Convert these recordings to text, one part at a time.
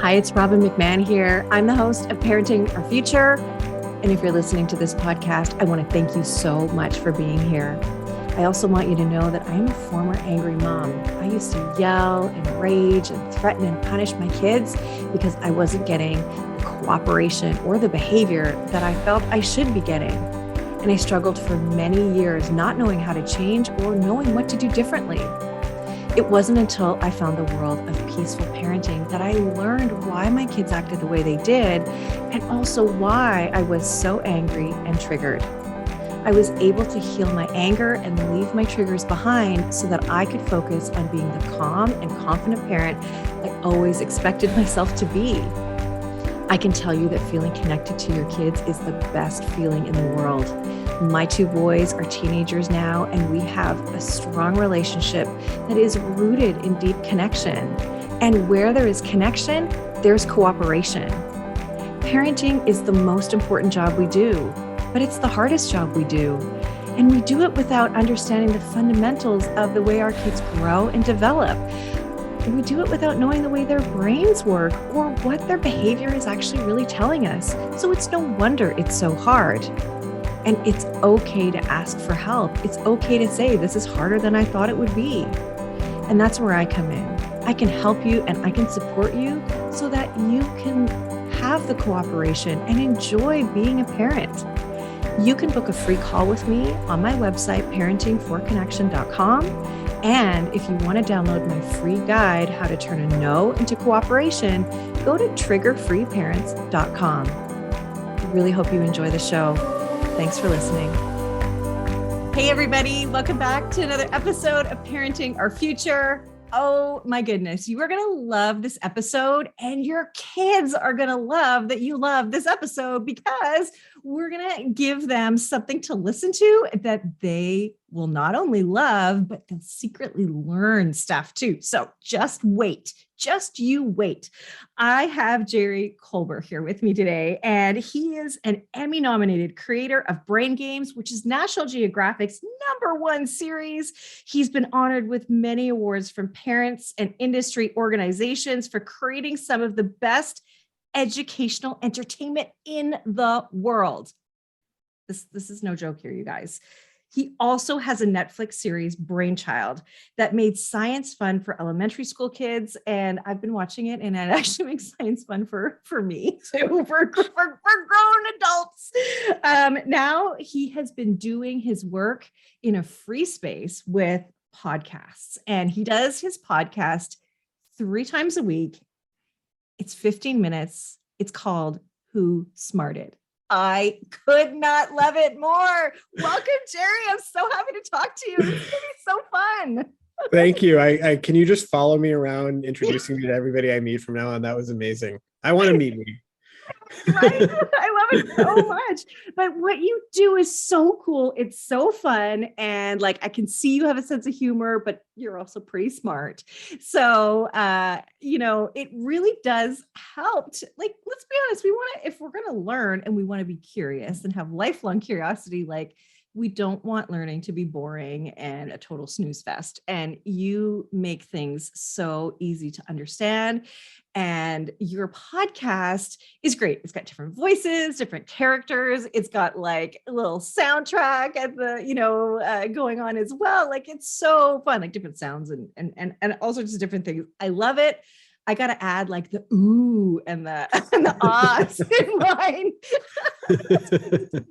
Hi, it's Robin McMahon here. I'm the host of Parenting Our Future. And if you're listening to this podcast, I want to thank you so much for being here. I also want you to know that I am a former angry mom. I used to yell and rage and threaten and punish my kids because I wasn't getting the cooperation or the behavior that I felt I should be getting. And I struggled for many years not knowing how to change or knowing what to do differently. It wasn't until I found the world of peaceful parenting that I learned why my kids acted the way they did, and also why I was so angry and triggered. I was able to heal my anger and leave my triggers behind so that I could focus on being the calm and confident parent I always expected myself to be. I can tell you that feeling connected to your kids is the best feeling in the world. My two boys are teenagers now, and we have a strong relationship that is rooted in deep connection. And where there is connection, there's cooperation. Parenting is the most important job we do, but it's the hardest job we do. And we do it without understanding the fundamentals of the way our kids grow and develop. And we do it without knowing the way their brains work or what their behavior is actually really telling us. So it's no wonder it's so hard. And it's okay to ask for help. It's okay to say, this is harder than I thought it would be. And that's where I come in. I can help you and I can support you so that you can have the cooperation and enjoy being a parent. You can book a free call with me on my website, parentingforconnection.com. And if you want to download my free guide, How to Turn a No into Cooperation, go to triggerfreeparents.com. I really hope you enjoy the show. Thanks for listening. Hey, everybody. Welcome back to another episode of Parenting Our Future. Oh, my goodness. You are going to love this episode, and your kids are going to love that you love this episode because we're going to give them something to listen to that they will not only love, but they'll secretly learn stuff too. So just wait. Just you wait. I have Jerry Kolber here with me today, and he is an Emmy-nominated creator of Brain Games, which is National Geographic's #1 series. He's been honored with many awards from parents and industry organizations for creating some of the best educational entertainment in the world. This is no joke here, you guys. He also has a Netflix series, BRAINCHILD, that made science fun for elementary school kids. And I've been watching it, and it actually makes science fun for me, too, for grown adults. Now he has been doing his work in a free space with podcasts. And he does his podcast 3 times a week. It's 15 minutes. It's called Who Smarted. I could not love it more. Welcome, Jerry. I'm so happy to talk to you. This is going to be so fun. Thank you. I can you just follow me around, introducing me to everybody I meet from now on? That was amazing. I want to meet you. Right? I love it so much. But what you do is so cool. It's so fun. And like, I can see you have a sense of humor, but you're also pretty smart. So, it really does help. Like, let's be honest. If we're going to learn and we want to be curious and have lifelong curiosity, like, we don't want learning to be boring and a total snooze fest. And you make things so easy to understand. And your podcast is great. It's got different voices, different characters. It's got like a little soundtrack at the, going on as well. Like, it's so fun, like different sounds and all sorts of different things. I love it. I got to add like the ooh and the ahs in mine.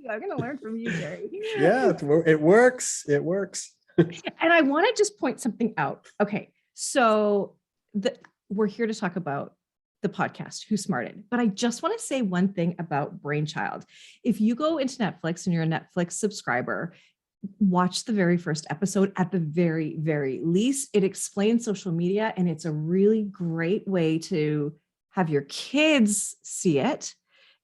I'm going to learn from you, Jerry. Yeah, it works. It works. And I want to just point something out. Okay. So we're here to talk about the podcast, Who Smarted. But I just want to say one thing about BRAINCHILD. If you go into Netflix and you're a Netflix subscriber, watch the very first episode. At the very, very least, it explains social media, and it's a really great way to have your kids see it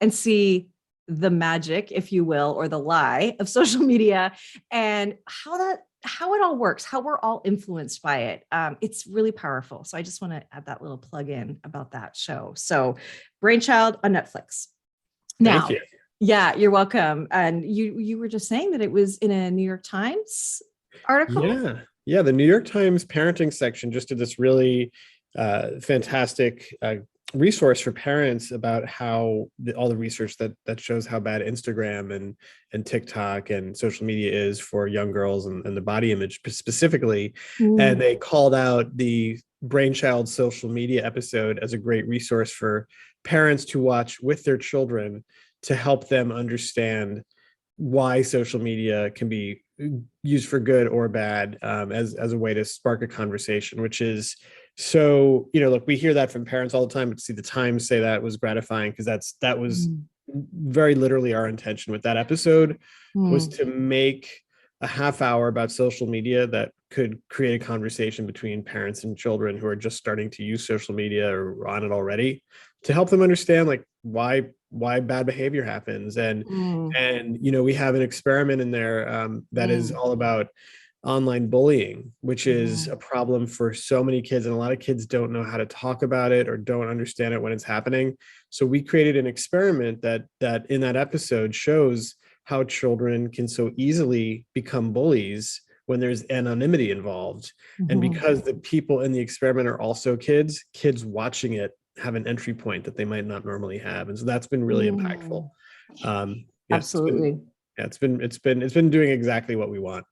and see the magic, if you will, or the lie of social media, and how it all works, how we're all influenced by it. It's really powerful. So I just want to add that little plug in about that show. So BRAINCHILD on Netflix. Now, Thank you. Yeah, you're welcome. And you were just saying that it was in a New York Times article? Yeah. The New York Times parenting section just did this really fantastic resource for parents about how all the research that shows how bad Instagram and TikTok and social media is for young girls and the body image specifically. And they called out the Brainchild social media episode as a great resource for parents to watch with their children to help them understand why social media can be used for good or bad, as a way to spark a conversation, which is so, look, we hear that from parents all the time, but to see the Times say that was gratifying, because that was very literally our intention with that episode, was to make a half hour about social media that could create a conversation between parents and children who are just starting to use social media or on it already, to help them understand like why bad behavior happens. And we have an experiment in there that is all about online bullying, which is a problem for so many kids, and a lot of kids don't know how to talk about it or don't understand it when it's happening. So we created an experiment that in that episode shows how children can so easily become bullies when there's anonymity involved. And because the people in the experiment are also kids watching it have an entry point that they might not normally have. And so that's been really impactful. Absolutely. It's been doing exactly what we want,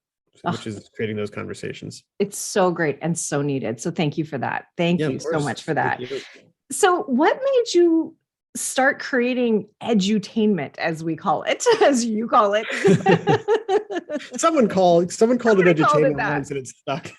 which is creating those conversations. It's so great and so needed. So thank you for that. Thank you so much for that. So what made you start creating edutainment, as we call it, as you call it? Someone called it edutainment once and it stuck.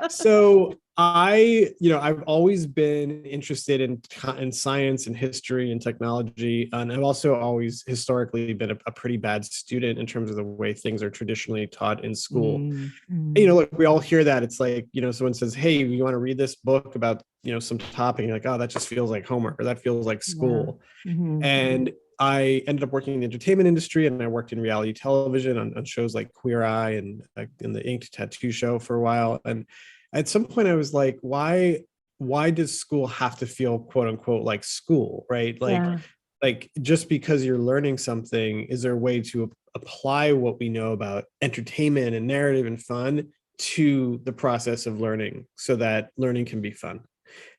So I've always been interested in science and history and technology, and I've also always historically been a pretty bad student in terms of the way things are traditionally taught in school. Look, we all hear that. It's like, someone says, hey, you want to read this book about, some topic, and you're like, oh, that just feels like homework, or that feels like school. And I ended up working in the entertainment industry, and I worked in reality television on shows like Queer Eye and in the Inked Tattoo Show for a while. And at some point I was like, why does school have to feel quote unquote like school, right? Like just because you're learning something, is there a way to apply what we know about entertainment and narrative and fun to the process of learning so that learning can be fun?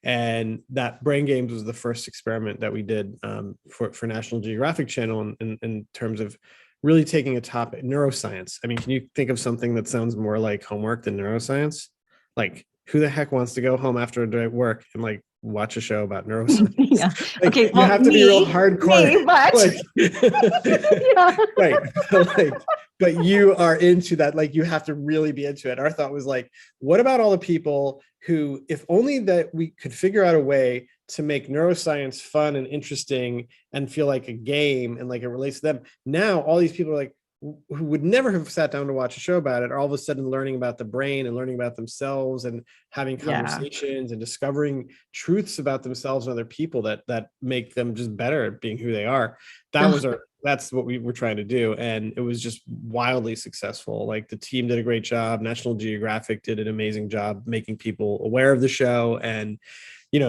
And that Brain Games was the first experiment that we did for National Geographic Channel in terms of really taking a topic, neuroscience. I mean, can you think of something that sounds more like homework than neuroscience? Like, who the heck wants to go home after a day at work and like watch a show about neuroscience? Like, okay, well, you have to be real hardcore. Right. But you are into that. Like, you have to really be into it. Our thought was like, what about all the people who, if only that we could figure out a way to make neuroscience fun and interesting and feel like a game and like it relates to them. Now, all these people are like, who would never have sat down to watch a show about it, are all of a sudden learning about the brain and learning about themselves and having conversations and discovering truths about themselves and other people that make them just better at being who they are. That's what we were trying to do. And it was just wildly successful. Like, the team did a great job. National Geographic did an amazing job making people aware of the show. And,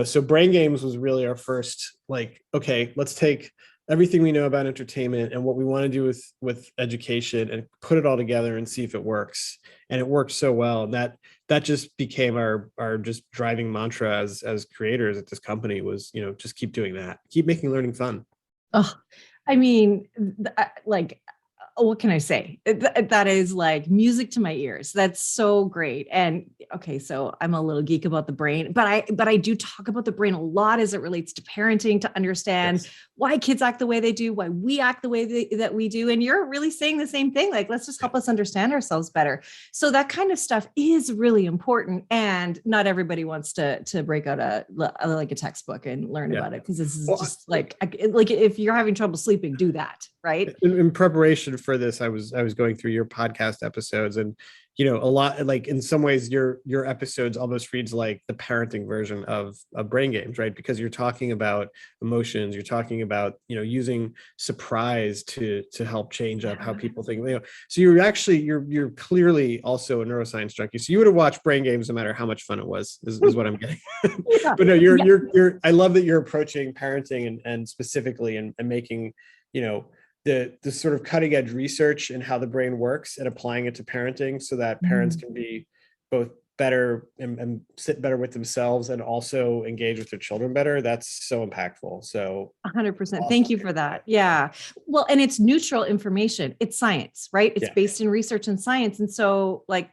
so Brain Games was really our first, like, okay, let's take everything we know about entertainment and what we want to do with education and put it all together and see if it works. And it worked so well. And that just became our just driving mantra as creators at this company was, just keep doing that. Keep making learning fun. Oh, I mean, like, what can I say? That is like music to my ears. That's so great. And okay, so I'm a little geek about the brain, but I do talk about the brain a lot as it relates to parenting, to understand why kids act the way they do, why we act the way that we do. And you're really saying the same thing. Like, let's just help us understand ourselves better. So that kind of stuff is really important. And not everybody wants to break out a textbook and learn about it, because this is just like if you're having trouble sleeping, do that. Right. In preparation for this, I was going through your podcast episodes, and a lot, like, in some ways your episodes almost reads like the parenting version of Brain Games, right? Because you're talking about emotions, you're talking about using surprise to help change up how people think. So you're clearly also a neuroscience junkie. So you would have watched Brain Games no matter how much fun it was. Is what I'm getting. But no, you're. I love that you're approaching parenting and specifically and making the sort of cutting edge research and how the brain works and applying it to parenting so that parents can be both better and sit better with themselves and also engage with their children better, that's so impactful. So 100%. awesome. Thank you for that. Yeah. Well, and it's neutral information. It's science, right? It's based in research and science. And so like,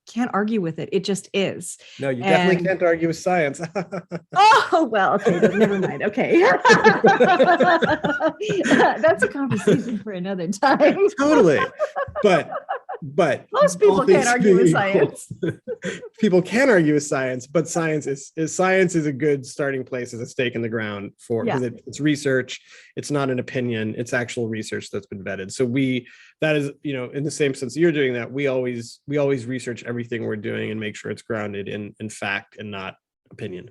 can't argue with it. It just is. No, you definitely can't argue with science. Oh, well, okay, never mind. Okay. That's a conversation for another time. Totally. But most people can't argue with science. People can argue with science, but science is a good starting place as a stake in the ground for, because it's research. It's not an opinion. It's actual research that's been vetted. So that is, in the same sense you're doing that, we always research everything we're doing and make sure it's grounded in fact and not opinion.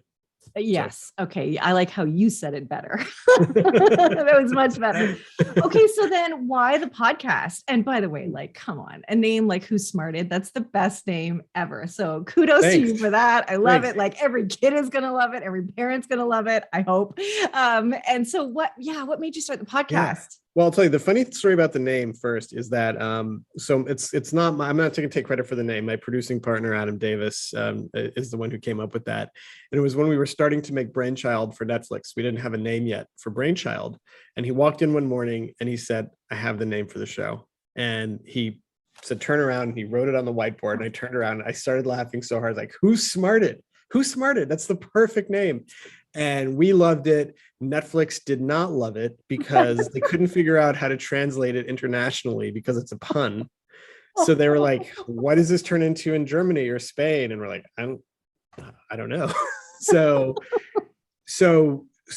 Yes. Okay. I like how you said it better. That was much better. Okay. So then why the podcast? And by the way, like, come on, a name like Who Smarted, that's the best name ever. So kudos to you for that. I love it. Like every kid is going to love it. Every parent's going to love it, I hope. And so what made you start the podcast? Yeah. Well, I'll tell you the funny story about the name first is that, so it's not, I'm not going to take credit for the name. My producing partner, Adam Davis, is the one who came up with that. And it was when we were starting to make Brainchild for Netflix. We didn't have a name yet for Brainchild. And he walked in one morning and he said, I have the name for the show. And he said, turn around, and he wrote it on the whiteboard. And I turned around and I started laughing so hard, like, Who Smarted? Who Smarted? That's the perfect name. And we loved it. Netflix did not love it because they couldn't figure out how to translate it internationally because it's a pun. So they were like, what does this turn into in Germany or Spain? And we're like, I don't know. So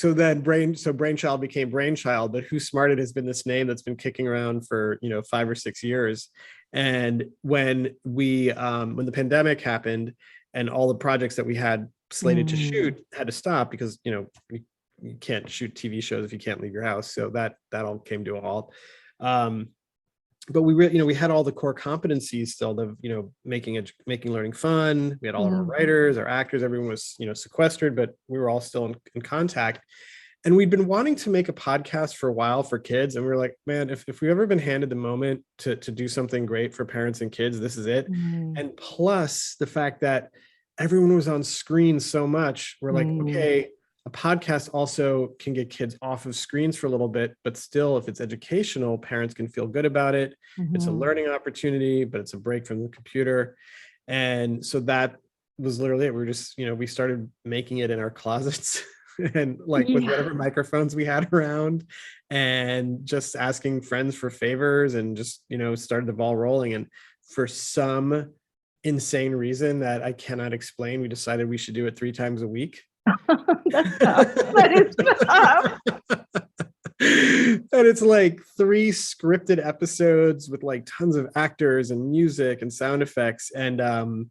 then Brainchild became Brainchild, but Who Smarted has been this name that's been kicking around for 5 or 6 years. And when the pandemic happened and all the projects that we had slated to shoot had to stop because you can't shoot TV shows if you can't leave your house, so that all came to a halt. But we had all the core competencies still of making learning fun. We had all of our writers, our actors, everyone was sequestered, but we were all still in contact. And we'd been wanting to make a podcast for a while for kids, and we were like, man, if we've ever been handed the moment to do something great for parents and kids, this is it. And plus the fact that everyone was on screen so much, we're like, okay, a podcast also can get kids off of screens for a little bit, but still, if it's educational, parents can feel good about it. It's a learning opportunity, but it's a break from the computer. And so that was literally it. We were just, we started making it in our closets and with whatever microphones we had around, and just asking friends for favors, and just, started the ball rolling. And for some insane reason that I cannot explain, we decided we should do it 3 times a week. That's tough. That is tough. And it's like 3 scripted episodes with like tons of actors and music and sound effects. And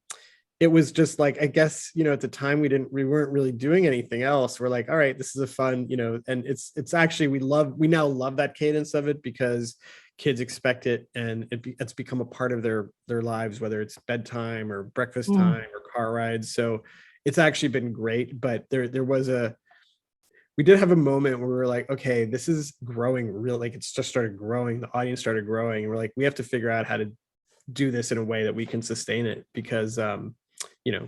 it was just like, I guess, at the time we weren't really doing anything else. We're like, all right, this is a fun, and it's actually, we now love that cadence of it because kids expect it, and it's become a part of their lives, whether it's bedtime or breakfast time or car rides. So it's actually been great. But we did have a moment where we were like, okay, this is growing it's just started growing. The audience started growing, and we're like, we have to figure out how to do this in a way that we can sustain it, because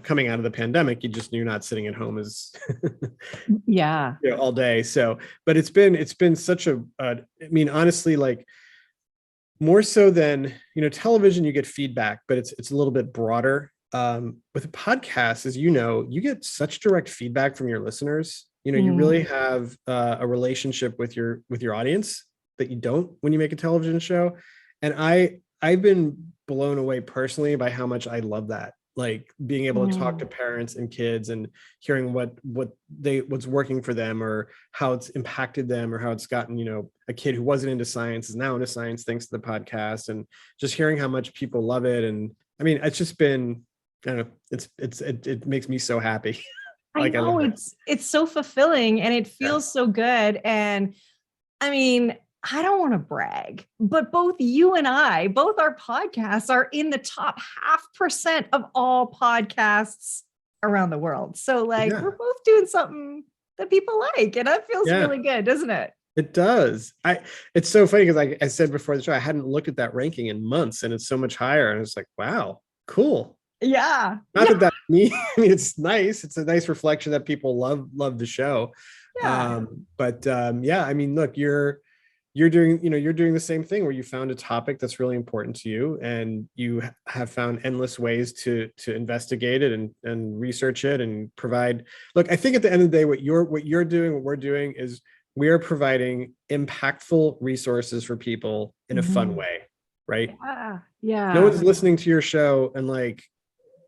coming out of the pandemic, you're not sitting at home as all day. So, but it's been such honestly, like, more so than television, you get feedback, but it's a little bit broader. With a podcast, as you get such direct feedback from your listeners. You really have a relationship with your audience that you don't when you make a television show. And I've been blown away personally by how much I love that. Like being able to talk to parents and kids and hearing what's working for them, or how it's impacted them, or how it's gotten, a kid who wasn't into science is now into science thanks to the podcast, and just hearing how much people love it. And I mean, it's just been, I don't know, it makes me so happy. Like, I know it's so fulfilling, and it feels so good. And I mean, I don't want to brag, but both you and both our podcasts are in the top 0.5% of all podcasts around the world. So we're both doing something that people like, and that feels really good, doesn't it? It does. It's so funny because I said before the show, I hadn't looked at that ranking in months, and it's so much higher. And it's like, wow, cool. Yeah. Not that me. I mean, it's nice. It's a nice reflection that people love the show. Yeah. Yeah, I mean, look, you're doing, you're doing the same thing where you found a topic that's really important to you, and you have found endless ways to investigate it and research it and provide. Look, I think at the end of the day, what you're doing, what we're doing is we are providing impactful resources for people in a fun Mhm. way, right? Yeah. No Yeah. one's listening to your show and like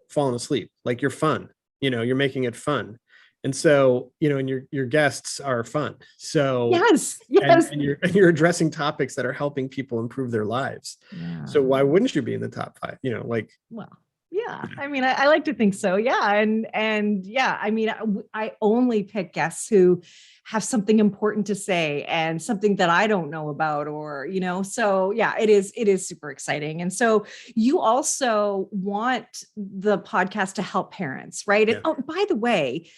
falling asleep. Like, you're fun, you're making it fun. And so, and your guests are fun. So, Yes. and Yes. and you're and you're addressing topics that are helping people improve their lives. So Yeah. why wouldn't you be in the top five? Like, Well, yeah. I mean, I like to think so. Yeah. And yeah, I mean, I only pick guests who have something important to say and something that I don't know about, or, so yeah, it is super exciting. And so you also want the podcast to help parents, right? And yeah. oh, by the way,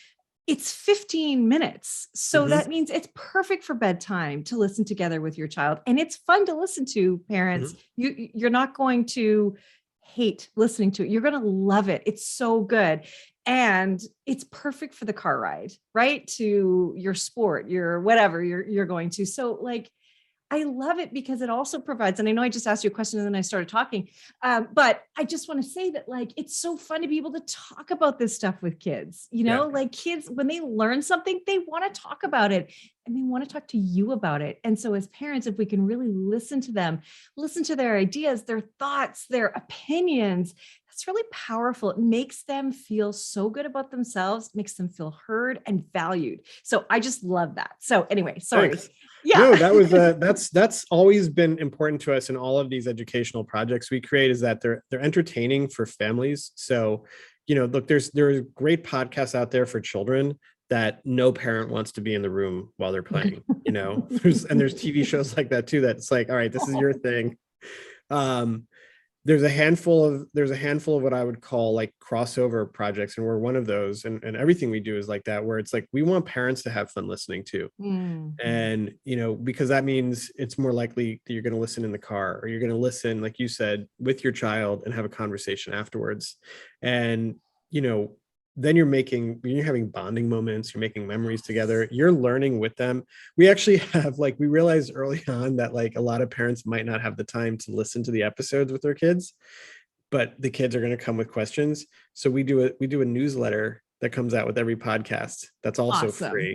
it's 15 minutes. So Mm-hmm. that means it's perfect for bedtime to listen together with your child. And it's fun to listen to, parents. Mm-hmm. You're not going to hate listening to it. You're going to love it. It's so good. And it's perfect for the car ride, right? To your sport, your whatever you're going to. So like I love it because it also provides, and I know I just asked you a question and then I started talking, but I just want to say that like, it's so fun to be able to talk about this stuff with kids, Yeah. like kids, when they learn something, they want to talk about it and they want to talk to you about it. And so as parents, if we can really listen to them, listen to their ideas, their thoughts, their opinions, that's really powerful. It makes them feel so good about themselves, makes them feel heard and valued. So I just love that. So anyway, sorry. Thanks. Yeah. No, that was that's always been important to us in all of these educational projects we create, is that they're entertaining for families. So, look, there's great podcasts out there for children that no parent wants to be in the room while they're playing. There's TV shows like that too. That's like, all right, this is your thing. Um, there's a handful of what I would call like crossover projects, and we're one of those, and everything we do is like that, where it's like we want parents to have fun listening to. Mm. And because that means it's more likely that you're going to listen in the car, or you're going to listen, like you said, with your child and have a conversation afterwards. And you know then you're having bonding moments, you're making memories together, you're learning with them. We actually have, like, we realized early on that like a lot of parents might not have the time to listen to the episodes with their kids, but the kids are going to come with questions. So we do a newsletter that comes out with every podcast that's also Awesome. free,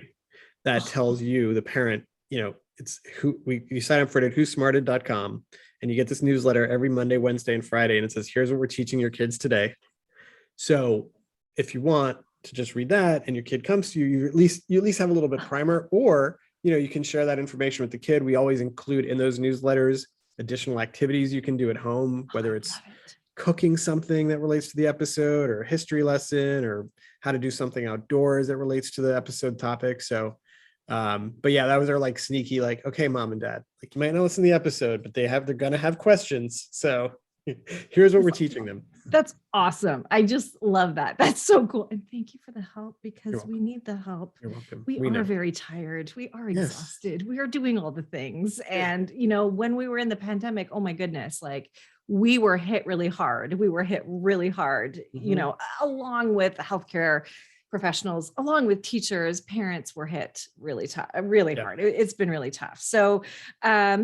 that tells you, the parent, it's who you sign up for it at whosmarted.com, and you get this newsletter every Monday, Wednesday, and Friday, and it says, here's what we're teaching your kids today. So if you want to just read that and your kid comes to you, you at least have a little bit primer, or you can share that information with the kid. We always include in those newsletters additional activities you can do at home, whether it's cooking something that relates to the episode, or a history lesson, or how to do something outdoors that relates to the episode topic. So but yeah, that was our like sneaky, like, okay, mom and dad, like, you might not listen to the episode, but they're gonna have questions, so here's what we're teaching them. That's awesome. I just love that. That's so cool. And thank you for the help, because we need the help. You're welcome. We We are know. very tired. We are Yes. exhausted. We are doing all the things. Yeah. And, when we were in the pandemic, oh my goodness, like we were hit really hard. Mhm. Along with healthcare professionals, along with teachers, parents were hit really tough, really Yeah. hard. It's been really tough. So tell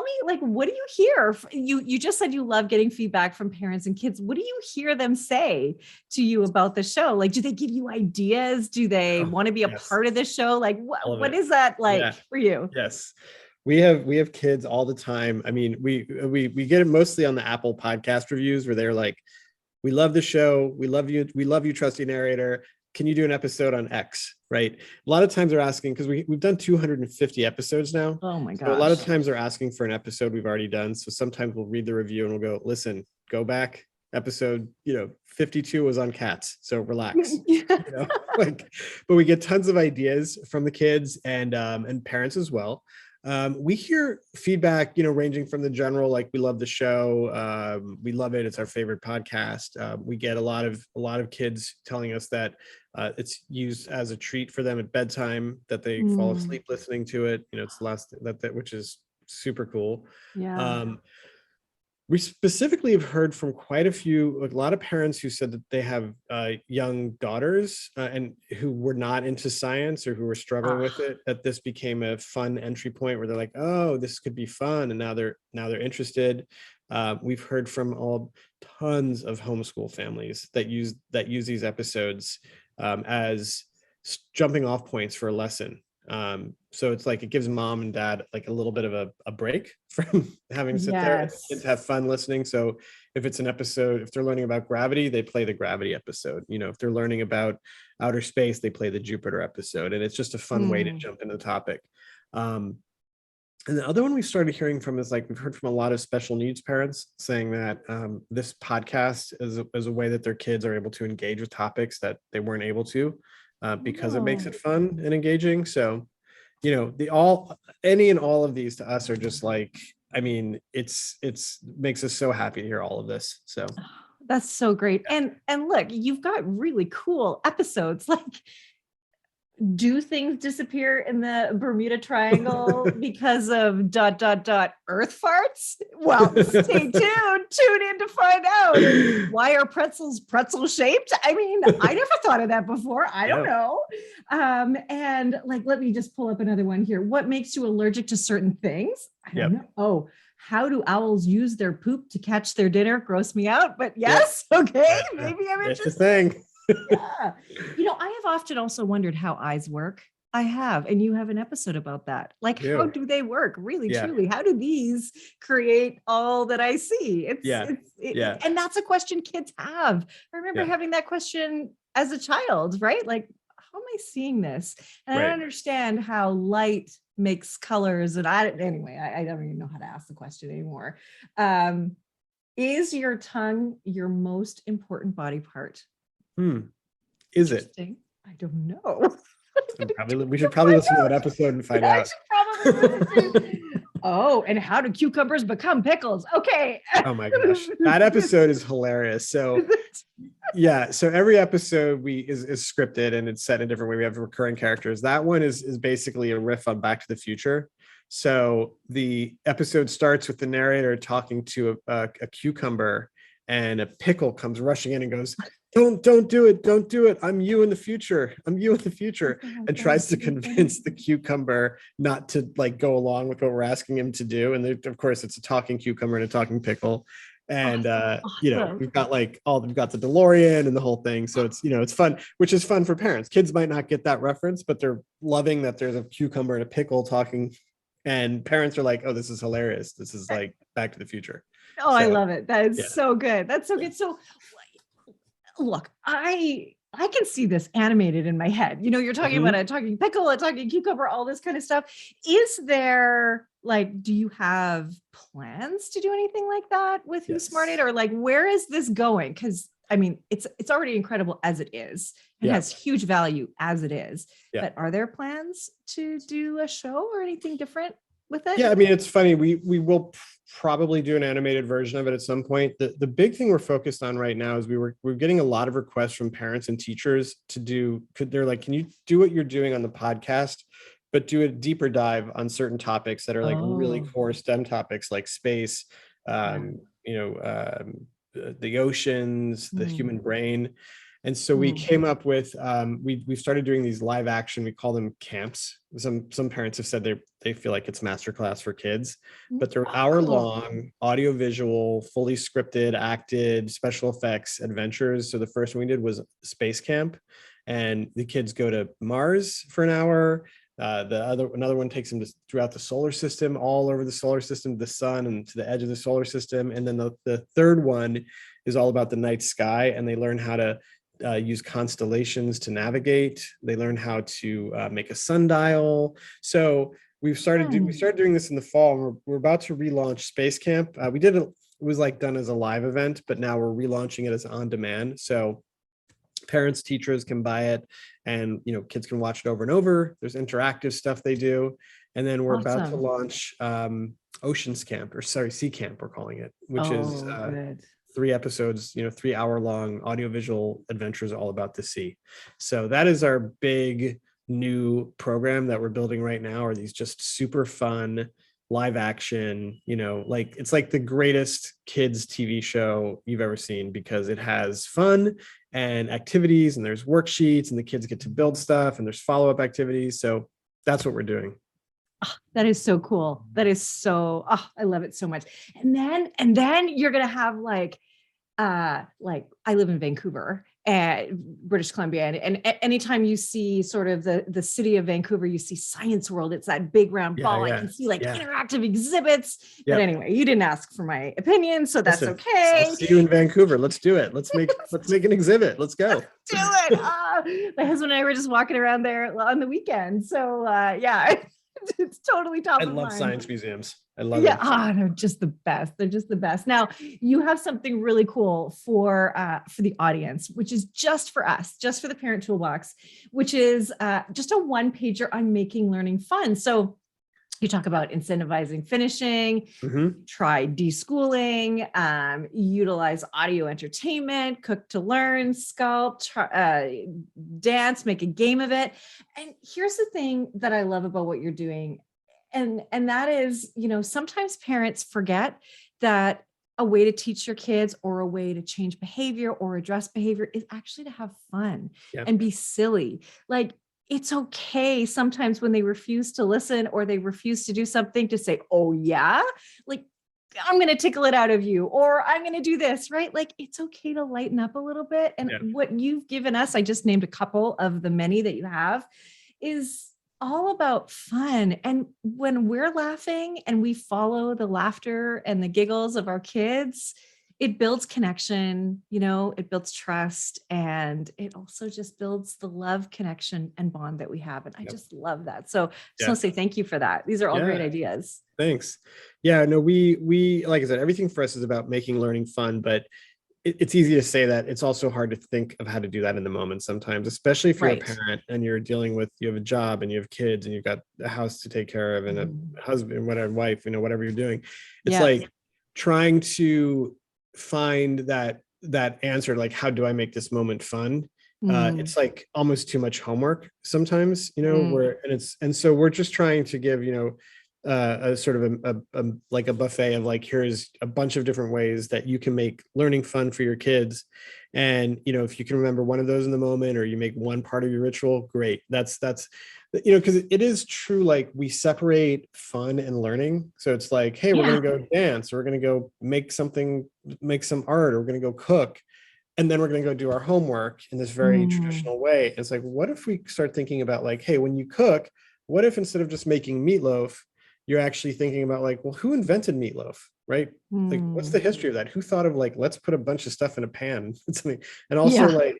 me, like, what do you hear? You just said you love getting feedback from parents and kids. What do you hear them say to you about the show? Like, do they give you ideas? Do they want to be a Yes. part of the show? Like, All of what it. is that like Yeah. for you? Yes. We have kids all the time. I mean, we get it mostly on the Apple podcast reviews, where they're like, we love the show, we love you, trusty narrator, can you do an episode on X? Right. A lot of times they're asking, because we've done 250 episodes now. Oh my So a lot of gosh. times they're asking for an episode we've already done. So sometimes we'll read the review and we'll go, listen, go back, episode 52 was on cats, so relax. Like, but we get tons of ideas from the kids and parents as well. We hear feedback, ranging from the general, like, we love the show, we love it, it's our favorite podcast. We get a lot of kids telling us that it's used as a treat for them at bedtime, that they fall asleep listening to it. It's the last that which is super cool. Yeah. We specifically have heard from quite a lot of parents who said that they have young daughters and who were not into science or who were struggling with it, that this became a fun entry point where they're like, oh, this could be fun. And now they're interested. We've heard from tons of homeschool families that use these episodes as jumping off points for a lesson. So it's like it gives mom and dad like a little bit of a break from having to sit there and have fun listening. So if it's an episode, if they're learning about gravity, they play the gravity episode. If they're learning about outer space, they play the Jupiter episode. And it's just a fun way to jump into the topic. And the other one we started hearing from is like, we've heard from a lot of special needs parents saying that this podcast is a way that their kids are able to engage with topics that they weren't able to because it makes it fun and engaging. So, any and all of these to us are just like, I mean, it's makes us so happy to hear all of this. So that's so great. And look, you've got really cool episodes. Like, do things disappear in the Bermuda Triangle because of ... earth farts? Well, stay tuned. Tune in to find out. Why are pretzels pretzel-shaped? I mean, I never thought of that before. I don't know. And like, let me just pull up another one here. What makes you allergic to certain things? I don't know. Oh, how do owls use their poop to catch their dinner? Gross me out, but yes. Okay. Maybe I'm interested. It's a thing. Yeah. I have often also wondered how eyes work. I have, and you have an episode about that. Like, how do they work? Really, truly, how do these create all that I see? And that's a question kids have. I remember having that question as a child, right? Like, how am I seeing this? And I don't understand how light makes colors. And I don't even know how to ask the question anymore. Is your tongue your most important body part? Is it? I don't know. We should probably listen to that episode and find out. Oh, and how do cucumbers become pickles? Okay. Oh my gosh, that episode is hilarious. So so every episode is scripted and it's set in a different way. We have recurring characters. That one is basically a riff on Back to the Future. So the episode starts with the narrator talking to a cucumber, and a pickle comes rushing in and goes, don't do it. Don't do it. I'm you in the future. And tries to convince the cucumber not to like go along with what we're asking him to do. And of course it's a talking cucumber and a talking pickle. And, we've got the DeLorean and the whole thing. So it's, it's fun, which is fun for parents. Kids might not get that reference, but they're loving that there's a cucumber and a pickle talking, and parents are like, oh, this is hilarious. This is like Back to the Future. Oh, so, I love it. That is so good. That's so good. So look, I can see this animated in my head. You're talking about a talking pickle, a talking cucumber, all this kind of stuff. Is there do you have plans to do anything like that with Who Smarted, or like, where is this going? Because I mean, it's already incredible as it is. It has huge value as it is. But are there plans to do a show or anything different with it? Yeah, I mean, it's funny. We will probably do an animated version of it at some point. The big thing we're focused on right now is we're getting a lot of requests from parents and teachers they're like, can you do what you're doing on the podcast, but do a deeper dive on certain topics that are like really core STEM topics like space, the oceans, the human brain. And so we came up with, we started doing these live action, we call them camps. Some parents have said they feel like it's masterclass for kids, but they're hour-long, audio-visual, fully scripted, acted, special effects adventures. So the first one we did was space camp, and the kids go to Mars for an hour. Another one takes them throughout the solar system, all over the solar system, the sun, and to the edge of the solar system. And then the third one is all about the night sky, and they learn how to use constellations to navigate. They learn how to make a sundial. So we started doing this in the fall, and we're about to relaunch Space Camp. It was like done as a live event, but now we're relaunching it as on demand. So parents, teachers can buy it, and kids can watch it over and over. There's interactive stuff they do. And then we're about to launch Oceans Camp, Sea Camp, we're calling it, which is 3 episodes, 3 hour-long audiovisual adventures all about the sea. So that is our big new program that we're building right now, are these just super fun live action, like it's like the greatest kids TV show you've ever seen, because it has fun and activities, and there's worksheets, and the kids get to build stuff, and there's follow-up activities. So that's what we're doing. Oh, that is so cool. That is so, I love it so much. And then you're going to have like I live in Vancouver, British Columbia, and anytime you see sort of the city of Vancouver, you see Science World. It's that big round ball. I can see like interactive exhibits. But anyway, you didn't ask for my opinion, so that's okay. I'll see you in Vancouver. Let's do it. Let's make an exhibit. Let's go. Do it. My husband and I were just walking around there on the weekend. So it's totally top of mind. I love science museums. I love it. They're just the best. They're just the best. Now, you have something really cool for the audience, which is just for us, just for the Parent Toolbox, which is just a one-pager on making learning fun. So you talk about incentivizing finishing, try deschooling, utilize audio entertainment, cook to learn, sculpt, dance, make a game of it. And here's the thing that I love about what you're doing. And that is, sometimes parents forget that a way to teach your kids or a way to change behavior or address behavior is actually to have fun and be silly. Like, it's okay sometimes when they refuse to listen or they refuse to do something to say, oh yeah, like I'm going to tickle it out of you, or I'm going to do this, right? Like, it's okay to lighten up a little bit. And what you've given us, I just named a couple of the many that you have, is all about fun. And when we're laughing and we follow the laughter and the giggles of our kids, it builds connection, it builds trust, and it also just builds the love, connection, and bond that we have. And I just love that. So I just want to say thank you for that. These are all great ideas. Thanks. Yeah, no, we, like I said, everything for us is about making learning fun, but it's easy to say that. It's also hard to think of how to do that in the moment sometimes, especially if you're a parent and you're dealing with, you have a job and you have kids and you've got a house to take care of and a husband, whatever, wife, whatever you're doing. It's like trying to find that answer, like, how do I make this moment fun? It's like almost too much homework sometimes, and so we're just trying to give, a sort of like a buffet of like, here's a bunch of different ways that you can make learning fun for your kids. And, if you can remember one of those in the moment, or you make one part of your ritual, great. That's, because it is true. Like, we separate fun and learning. So it's like, hey, we're going to go dance, or we're going to go make some art, or we're going to go cook. And then we're going to go do our homework in this very traditional way. It's like, what if we start thinking about like, hey, when you cook, what if instead of just making meatloaf, you're actually thinking about like, well, who invented meatloaf, right? Like, what's the history of that? Who thought of like, let's put a bunch of stuff in a pan? And also like,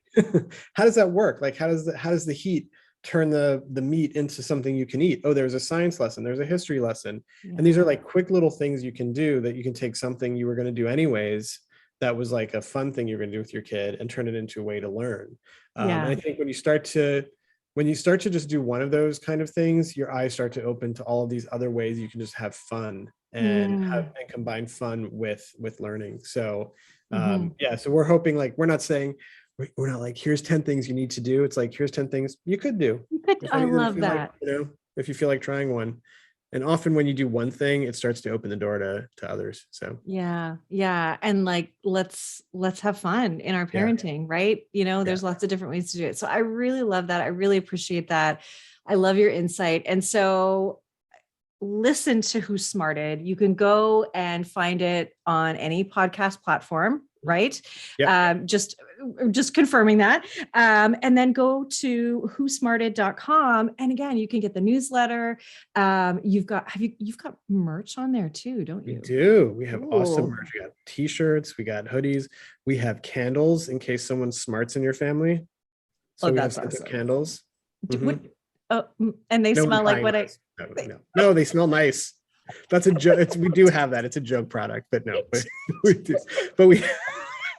how does that work? Like, how does the heat turn the meat into something you can eat? Oh, there's a science lesson, there's a history lesson. And these are like quick little things you can do, that you can take something you were going to do anyways, that was like a fun thing you're going to do with your kid, and turn it into a way to learn. And I think when you start to just do one of those kind of things, your eyes start to open to all of these other ways you can just have fun and combine fun with learning. So so we're hoping, like, we're not saying, we're not like, here's 10 things you need to do. It's like, here's 10 things you could do. I love that. Like, if you feel like trying one. And often when you do one thing, it starts to open the door to others. So and like, let's have fun in our parenting, right? There's lots of different ways to do it. So I really love that. I really appreciate that. I love your insight. And so listen to Who Smarted. You can go and find it on any podcast platform, right? Just confirming that. And then go to whosmarted.com. And again, you can get the newsletter. You've got merch on there too, don't you? We do. We have awesome merch. We got t-shirts, we got hoodies, we have candles in case someone smarts in your family. So we have awesome candles. And they smell like what No, they smell nice. That's a joke. We do have that. It's a joke product, but no, we do. But we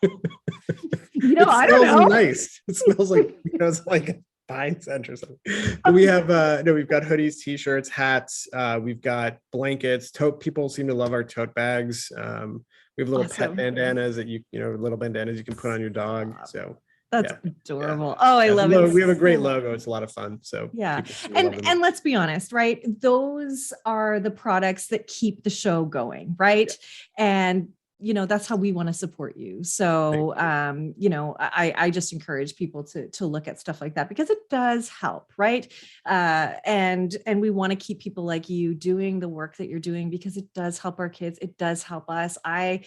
I don't know. Nice. It smells like, it's like a pine scent or something. But we have we've got hoodies, t-shirts, hats, we've got blankets. People seem to love our tote bags. We have little pet bandanas that little bandanas you can put on your dog. So That's adorable. Oh, I love it. We have a great logo. It's a lot of fun. So yeah. And let's be honest, right? Those are the products that keep the show going, right? And that's how we want to support you. So, I just encourage people to look at stuff like that because it does help. Right. And we want to keep people like you doing the work that you're doing because it does help our kids. It does help us. I,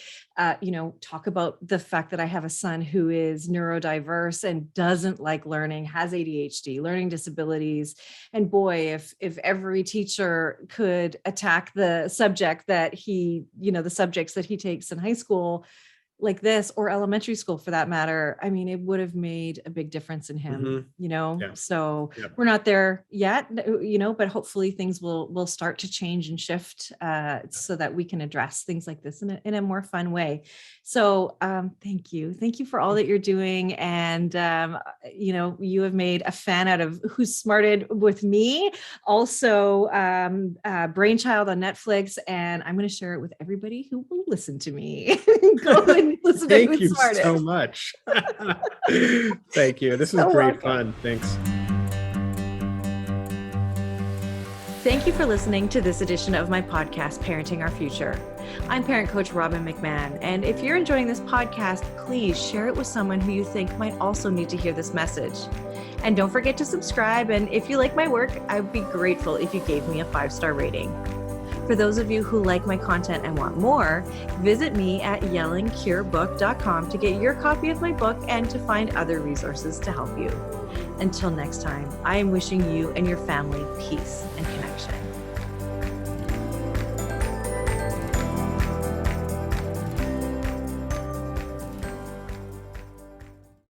talk about the fact that I have a son who is neurodiverse and doesn't like learning, has ADHD, learning disabilities. And boy, if every teacher could attack the subject that the subjects that he takes in high school like this, or elementary school for that matter, I mean, it would have made a big difference in him, so we're not there yet, but hopefully things will start to change and shift so that we can address things like this in a more fun way. So thank you for all that you're doing. And, you have made a fan out of Who's Smarted with me, also Brainchild on Netflix, and I'm going to share it with everybody who will listen to me. Go and listen to Thank you so much. Thank you. This was great fun. Thanks. Thank you for listening to this edition of my podcast, Parenting Our Future. I'm parent coach Robin McMahon, and if you're enjoying this podcast, please share it with someone who you think might also need to hear this message. And don't forget to subscribe, and if you like my work, I'd be grateful if you gave me a 5-star rating. For those of you who like my content and want more, visit me at yellingcurebook.com to get your copy of my book and to find other resources to help you. Until next time, I am wishing you and your family peace and connection.